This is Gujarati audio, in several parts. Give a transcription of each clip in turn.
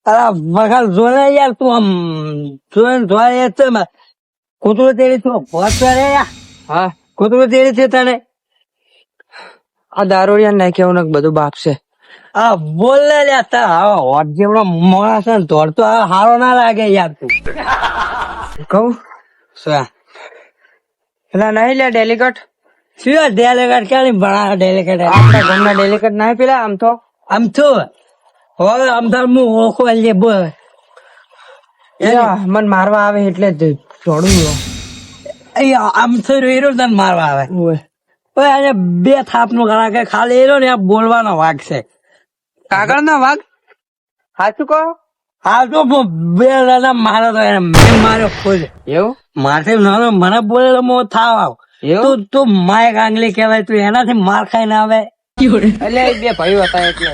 અરે વગર જોને યાર તું આમ જોઈને છે કૂતરું તેડી તું ભોત રે યાર. હા કૂતરું તેડી છે તને. આ દારૂડિયા નાખ્યા ને બધું બાપ છે. આ બોલ ને યાર તાર હવે હોટ જેવડો માણસ છે ને તોડ તો હવે હારો ના લાગે યાર તું. કહું શું પેલા નહીં લે ડેલિકેટ શું ડેલિકેટ ક્યાં ભણા ડેલિકેટ આપડા ગામના ડેલિકેટ નહીં પેલા આમ તો આમ તો હવે આમ તો હું ઓળખો લે બોલ મન મારવા આવે એટલે જ જોડું આમ તો રહ્યો તને મારવા આવે ઓય આજે બે થાપ નું ગણા કે ખાલી એનો ને આ બોલવાનો વાઘ છે. કાગળ ના વાઘ સાચું કહો હાલ તો બે દાદા મારો તો એને મેં માર્યો ખુદ એવું મારથી નાનો મને બોલેલો મો થાવ આવ એવું તું તું માય કાંગલી કહેવાય તું એનાથી માર ખાઈ ના આવે એટલે એ બે ભાઈઓ હતા એટલે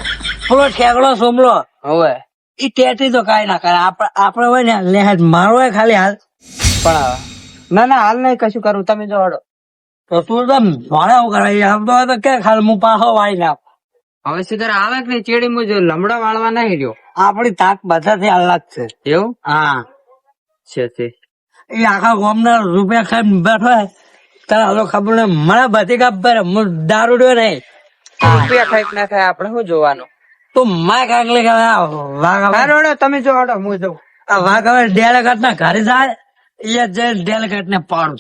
પેલો ઠેકડો સોમલો હવે ઈ ટેટી તો કઈ ના કરે આપડે હોય ને લેહાજ મારો હોય ખાલી હાલ પણ ના હાલ નહીં કશું કરું તમે જો હડો તો તું તો ભાડે એવું કરાય આમ તો કે ખાલી હું પાછો વાળી નાખ હવે સીધા આવે કે નહીં ચેડી મુજો લમડો વાળવા નહીં રહ્યો આપડી તાક બધાથી અલગ છે. એવું હા છે એ આખા ગામના રૂપિયા ખાઈ બેઠો હોય તારે હવે ખબર નહીં મને બધી ખબર હું દારૂ ડ્યો નહીં રૂપિયા ખાઈ ના ખાય આપડે શું જોવાનું તું માય કાંગલી કહેવાય વાઘ હવે હારો હડો તમે જો હડો હું જઉં આ વાઘ હવે ડેલેગેટ ના ઘરે જાય એ જઈને ડેલેગેટ ને પાડું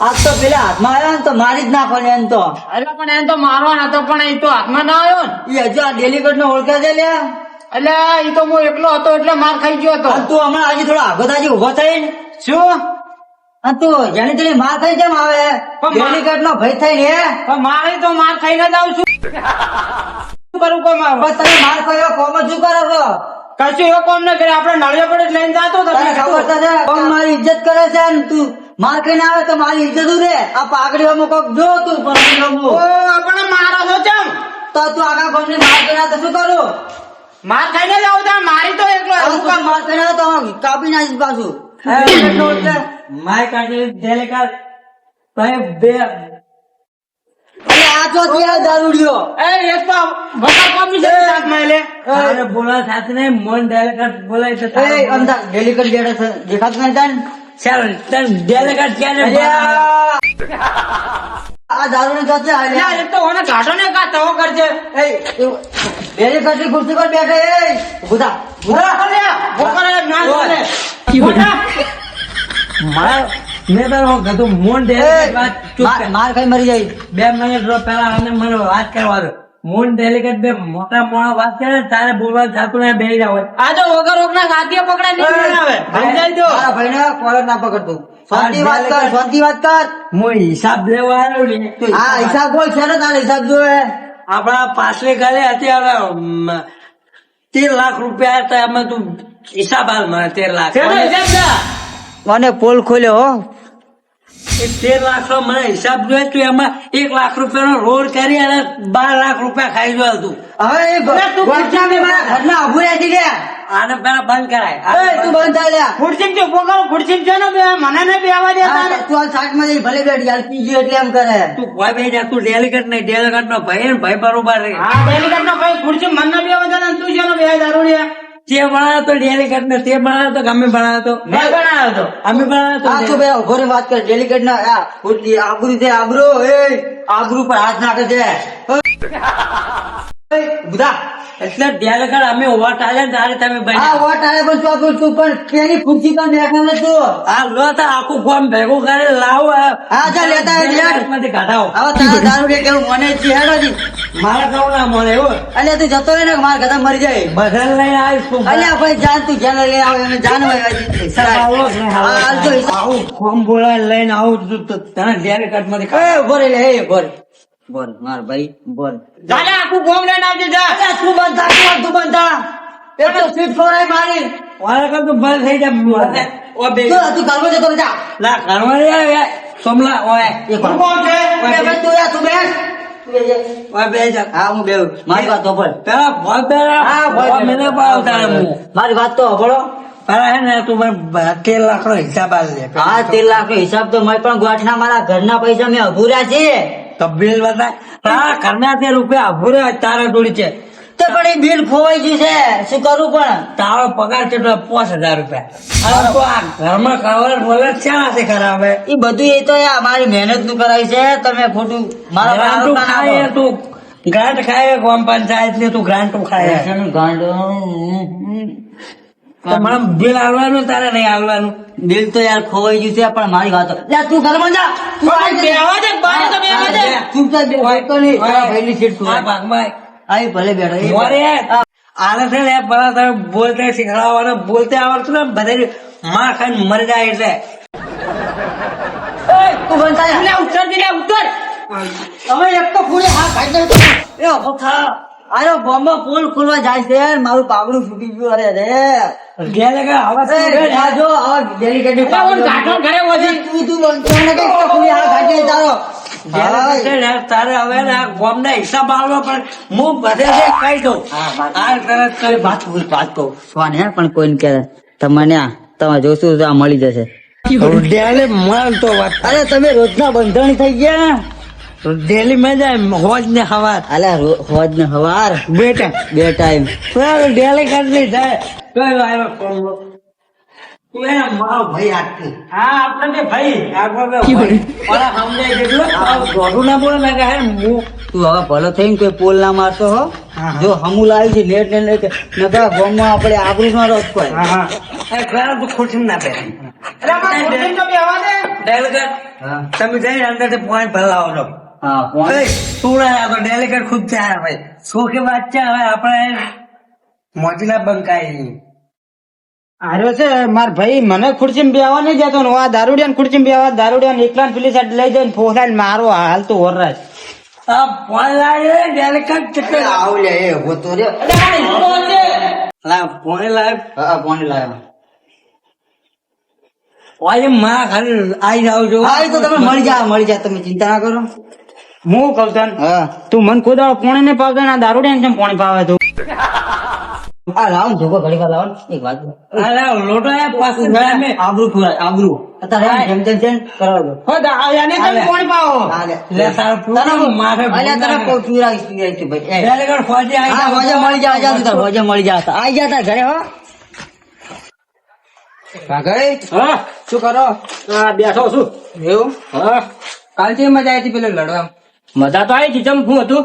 આજ તો પેલા હાથમાં આવ્યો ને તો મારી જ નાખો ને એમ તો એટલે પણ એમ તો મારવાનો હતો પણ એ તો હાથમાં ના આવ્યો ને એ હજુ આ ડેલિકેટ નો ઓળખે છે લ્યા એટલે એ તો હું એકલો હતો એટલે માર ખાઈ ગયો હતો અને તું હમણાં હજી થોડો આગો તાજી ઉભો થઈ ને શું અને તું જેની તેની માર ખાઈ કેમ આવે પણ ડેલિકેટ નો ભય થઈ ને પણ મારે તો માર ખાઈને જ આવું છું શું કરું કોઈ મારું બસ તમે માર ખાઈ કોમ જ શું કરો છો કશું એવો કોમ ન કરે આપણે નળિયો પડે જ લઈને જતો હતો તને ખબર તો છે કોમ મારી ઇજ્જત કરે છે ને તું માર ખાઈને આવે તો મારી ઇજ્જત રે આ પાઘડીઓમાં કોક જો તું પણ ઓ આપણે મારો છો ચમ તો તું આખા ગામ ની માર ખાઈને આવે તો શું કરું માર ખાઈને જ આવું તા મારી તો એકલો હું કામ માર ખાઈને આવે તો કાપી નાખીશ પાછું ડેલિકેટ નો ઓળખે માય કાંગલી ડેલેગેટ બે અરે આ તો ત્યાં દારૂડિયો એ એક તો ભકા કોમી છે હાથમાં લે તારે બોલા સાથે નહીં મોન ડેલેગેટ બોલાય છે તારે એ અંદર ડેલિકેટ દેખાતું નહીં તને ચાલ તને ડેલેગેટ ક્યારે આ દારૂ ને જશે યાર એક તો ઓને ઘાટો ને કા તવો કરજે ડેલિકેટ ની ખુરશી પર બેઠે એ બુધા ભોકરે ના બોલે મેં તારો કીધું મોન ડેલેગેટ વાત ચૂપ કર. માર ખાઈ મરી જાય 2 મિનિટ પહેલા અને મને વાત કરવા દો મોન ડેલેગેટ બે મોટા મોણા વાત કરે ને તારે બોલવા જાતું ને બેહી જાવ આ તો વગર ઓકના ગાદીઓ પકડા નહીં આવે સમજાઈ દો મારા ભાઈ ને કોલર ના પકડતું શાંતિ વાત કર શાંતિ વાત કર હું હિસાબ લેવા આવ્યો ને હા હિસાબ બોલ છે ને તારે હિસાબ જોવે આપણા પાછલી ઘરે હતી હવે 13 લાખ રૂપિયા હતા એમાં તું હિસાબ હાલ મને 13 લાખ મને પોલ ખોલ્યો હો એ 13 લાખ નો મને હિસાબ જોઈએ તું એમાં 1 લાખ રૂપિયા નો રોડ કરી અને 12 લાખ રૂપિયા ખાઈ ગયો તું હવે એ ગોઠામી મારા ઘરના ઉભું રહેતી લે આને પેલા બંધ કરાય એ તું બંધ થાય લ્યા ખુરશી જો બોલો ખુરશી જો ને બે મને ને બેવા દે હા, તું આ સાઈડ માં જઈ ભલે બેઠ યાર પીજી એટલે એમ કરે તું કોઈ બે જા તું ડેલિકેટ નહીં ડેલિકેટ નો ભાઈ ને ભાઈ બરોબર રે હા ડેલિકેટ નો ભાઈ ખુરશી મને ને બેવા દે ને તું જો ને બે દારૂડિયા તે બનાવ્યો તો ડેલિકેટ ને તે બનાવ્યો તો ગમે બનાવ્યો તો મેં બનાવ્યો તો અમે બનાવ્યો આ તો તું બે ઉભો રહી વાત કર ડેલિકેટ ના આ ખુરશી આબરૂ છે આબરૂ એ આબરૂ પર હાથ નાખે છે એ બુધા એટલે ડેલિકેટ અમે વોટ આલે ને તારે તમે આ બન્યા વોટ આલે પણ તું આપણું તું પણ પેલી ખુરશી પર બેઠા ને તું આ લો તો આખું ગામ ભેગું કરે લાવો હા ચાલ લેતા આવ યાર માંથી કાઢાવો હવે તારા દારૂ રે કેવું મને છે હેડો જી મારે કહું ના મળે એવું અલ્યા તું જતો રહે ને માર ઘરે મરી જાય બધાને લઈને આવીશ તું અલ્યા ભાઈ જાન તું જ્યાં લઈ આવે એને જાન હોય આવો જ નહીં, આવો. હાલ તો હિસાબ. આવું ફોર્મ બોલાવીને લઈને આવું તું તો તને ડેલિકેટ માંથી કાઢ. એ ઉભો રે લે એ બોલ બોલ માર ભાઈ બોલ જાને આખું ગોમ લઈને આવજે જા અલ્યા તું બંધા તું બંધા એ તો સીટ ફોરાય મારી વારે કહું તું બંધ થઈ જા ઓ બે તું ઘરમાં જતો જા લા ઘરમાં રે સોમલા ઓય એ તું કોણ છે ભાઈ તું યા તું બેસ તું બેસ ઓય બે જા હા હું બેવ મારી વાત તો બોલ પેલા ભોય પેલા હા, ભોય પેલા. મને પાવ તારે હું મારી વાત તો બોલો અરે હે ને તું મને 13 લાખ નો હિસાબ આલ દે. હા 13 લાખ નો હિસાબ તો મેં પણ ગોઠના મારા ઘરના પૈસા મેં અભૂરા છે. તો બિલ બતાય. હા ઘરના તે રૂપિયા અભૂરે તારા જોડી છે. તો પણ એ બિલ ખોવાઈ ગયું છે, શું કરું પણ? તારો પગાર કેટલો? 5000 રૂપિયા. હવે તો આ ઘરમાં કવર બોલે ક્યાં છે ખરાબે? એ બધું એ તો યાર મારી મહેનત નું કરાય છે, તમે ખોટું મારા પર ગ્રાન્ટો આરોપ ના ખાય નાખો. તું ગ્રાન્ટ ખાય ગ્રામ પંચાયત ની તું ગ્રાન્ટો ખાય. પૈસાનું ગાંડો. તો મને બિલ આલવાનું તારે નહીં આલવાનું. બિલ તો યાર ખોવાઈ ગયું છે, પણ મારી વાતો લે, તું ઘરમાં જા. તું આઈ જા. બેહવા દે, બારે તો બેહવા દે. ચૂપચાપ બે, વાંચતો નહીં. તારા ભાઈની સીટ તું આ આય. ભાગમાં આય ભલે બેઠો. એ મોરે આને છે ને પેલા તારે બોલતે શીખવાડવાનું, બોલતે આવડતું ને બધે માં ખાઈને મરી જાય એટલે. ઓય, તું બંધ થા યાર. લે, ઉત્તર દે, લે, ઉત્તર. તમે એક તો ફૂલે હાથ કાઢી દો. એ અભો ખા. આયો બોમ્બો પુલ ખુલવા જાય છે, મારું પાગડું ફૂટી ગયું. અરે રે. ઘેરે કે આવા એ, આ જો આ ડેલિકેટની લે, ઓન ગાંઠો ઘરે વધી. તું બંધ થા ને, કે એક તો ફૂલે હાથ કાઢી દે તારો. ઘેરે છે ને તારે હવે ને આ ગોમના હિસાબ આલવો પણ હું બધે છે કહી દઉં. આ તરત કરી વાત કહું સ્વાન હે, પણ કોઈને કે તમને તમે જોશું તો આ મળી જશે. ડેલી મળતો વાત. અરે તમે રોજના બંધણી થઈ ગયા. ડેલી માં જાય હોજ ને હવાર અલા હોજ ને હવાર બેટા બે ટાઈમ. ડેલી કેટલી થાય તો આવ્યો ફોન તું એને મારો ભાઈ આપતી. હા આપણે કે ભાઈ આપણે ઓલા સમજાય જેટલો દોઢું ના બોલે ને કે હે હું તું હવે ભલો થઈને કોઈ પોલ ના મારતો હો. હા. જો હમુલ આવી છે નેટ ને લેકે નકા ગામમાં આપણે આબરૂ નો રોજ કોઈ. હા હા એ ખરા તું ખુરશી ના પહેરે. અરે, મારે ખુરશી તો બેહવા દે. ડેલિકેટ હા તમે જઈને અંદરથી પોઈન્ટ ભરાવો છો. હા કોણ? તું ના તો ડેલિકેટ ખુદ છે ભાઈ શું કે વાત છે હવે આપણે મોતીલા બંકાઈ. આર્યો છે માર ભાઈ, મને ખુરશીમાં બેહવા નહીં દેતો ને આ દારૂડિયાને ખુરશીમાં બેહવા, દારૂડિયાને એકલાને પેલી સાઈડ લઈ જઈને ફોસાઈને મારો હાલ તો વરરાજ. આ ફોન લાવે ડેલિકેટ કેટલે આવ લે એ હોતો રે. લા ફોન લાવે હા કોણ લાવ્યો? ઓય માં ખાલી આઈ જાવ છો. હા એ તો તમે મળી જા તમે ચિંતા ના કરો. હું કહું તને, હા તું મને કોઈ દાડો પોણી નહીં પાવતો ને આ દારૂડિયાને કેમ પોણી પાવે તું? આ લાવ ધોકો ઘડી વાર લાવો ને. એક વાત અરે લોટો એ પાછું સામે આબરૂ ખોરાય આબરૂ અત્યારે જેમ કરાવો દો. હો, દારૂડિયાને કેમ પોણી પાવો? લે તાર પૂરું માથે અલ્યા તને કહું પીવડાવીશ ભાઈ. એ. ડેલિકેટ ફોજી આઈ હા જાવ. હોજે મળી જા તું તાર હોજે મળી જા. આઈ જા તાર ઘરે હો. ભાગઈ, હા શું કરો? આ બેઠો છું. એવું? હા કાલથી મજા આવી હતી પેલું લડવા. મજા તો આવી જમ હું હતું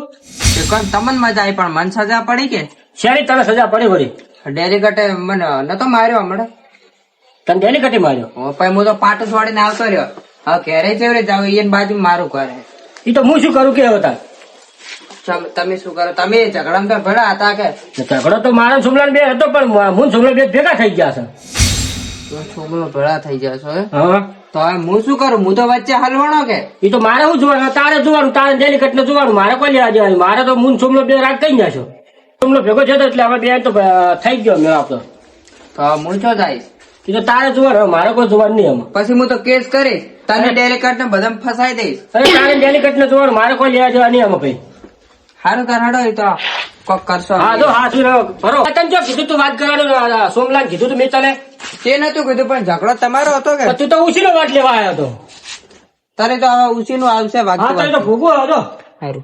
તમને મજા આવી પણ મને સજા પડી કે? શેરી તને સજા પડી વળી ડેલિકેટે મને નતો માર્યો હમણાં. તને ડેલિકેટી માર્યો. પછી હું તો પાટું છોડીને આવતો રહ્યો. હવે ઘેરે ચેવરે જાવ એની બાજુ મારું ઘર હે. ઈ તો હું શું કરું કે હતા તમે શું કરો? તમે ઝઘડામાં તો ભેળા હતા કે? ઝઘડો તો મારા છોકરા બે હતો પણ હું છોકરા બે ભેગા થઈ ગયા છે. તો છોકરો ભેળા થઈ ગયા છો હે? હા તો હવે હું શું કરું? હું તો વચ્ચે હલવાણો કે? ઈ તો મારે શું જોવાનું તારે જોવાનું તારે ડેલિકેટ ને જોવાનું મારે કોઈ લેવા દેવાનું. મારે તો હું છોકરો બે રાગ કઈ ગયા છો છોકરો ભેગો છે એટલે અમે બે તો થઈ ગયો મેં આપતો. તો હવે હું શું જઈશ? ઈ તો તારે જોવાનું મારે કોઈ જોવાનું નહીં એમાં. પછી હું તો કેસ કરીશ. તને ડેલિકેટ ને બધા ફસાઈ દઈશ. અરે તારે ડેલિકેટ ને જોવાનું મારે કોઈ લેવા દેવા નહીં એમાં ભાઈ. સારું તાર હડો એ તો કોક કરશો. હા જો હા શું ભરો તને જો કીધું તું વાત કરવાનું સોમલાલ કીધું તું મેં તને તે નતું કીધું પણ ઝઘડો તમારો હતો કે? તું તો ઉછીનો વાત લેવા આવ્યો હતો. તારે તો હવે ઉછી નું આવશે હા તો વાગતું એ તો ભોગવો હતો. સારું.